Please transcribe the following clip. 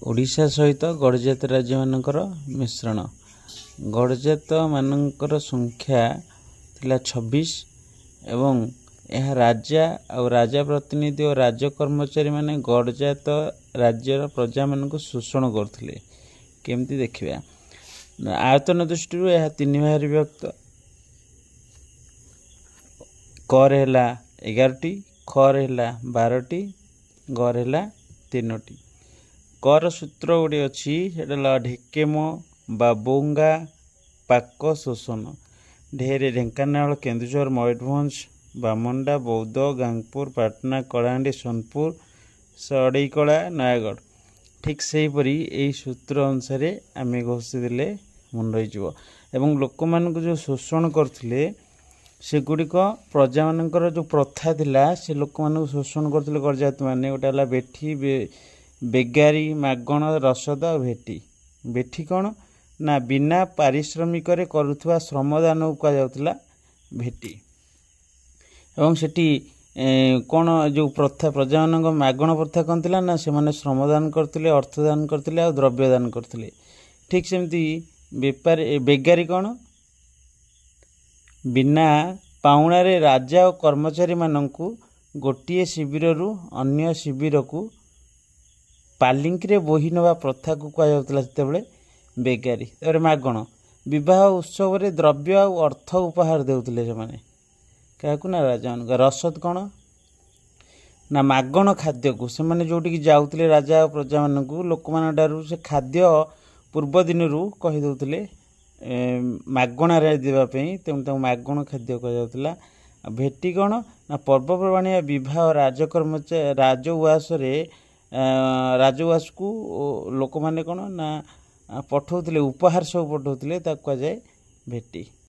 ओडिशा सहित गड़जात राज्य मानकर मिश्रण। गड़जात मानकर संख्या थिला 26 एवं यह राजा और राजा प्रतिनिधि और राज्य कर्मचारी माने गड़जात राज्यर प्रजा मानक शोषण करथिले। केमती देखिबा आयतन दृष्टि यह 3 भाग विभक्त। क रहला 11टी, ख रहला 12टी, ग रहला 3टी। कर सूत्र गोटे अच्छी ढेकेम बाबोंगा पाक शोषण। ढेरे ढेंकानाल, केन्दुझर, मयूरभंज, बामंडा, बौद्ध, गांगपुर, पाटना, कलाहांडी, सोनपुर, सड़ईकला, नयागढ़। ठीक से हीपरी यही सूत्र अनुसार आम घोषी देले मन रही। लोक मान जो शोषण करथिले सेगुड़िक प्रजा मानकर जो प्रथा थिला से लोक मान शोषण करथिले गड़जात माने। गोटे हला बेठी बेगारी, मागण, रसद और भेटी। बेठी कौन ना बिना पारिश्रमिक करुवा श्रमदान को कहुला भेटी। एवं सेठी कौन जो प्रथा प्रजा मान मागण प्रथा कौन थिला ना से माने श्रमदान करथिले, अर्थदान करथिले और द्रव्यदान करथिले। ठीक सेमती बेपारी बेगारी कौन बिना पाउणारे राजा और कर्मचारी मानंकु गोटिए शिविर अन्य शिविर को पालिंकी बोही नवा प्रथा को कहुला बेगारी। तापर मागण विवाह उत्सव रे द्रव्य और अर्थ उपहार देउथिले से माने क्या ना राजा मान। रसद कौन ना मागण खाद्य को से माने जोटी जाउथिले राजा और प्रजा मान को लोक मान डारू से खाद्य पूर्व दिन कही दउथिले मागणार देवाई, तेणु मागण खाद्य कहुला। भेटी कौन ना पर्वपर्वाणी विवाह राजकर्मचारी राजउवास राजउवास को लोक माने कौन ना पठाउथिले उपहार सब पठाउथिले ताकु कह जाए भेटी।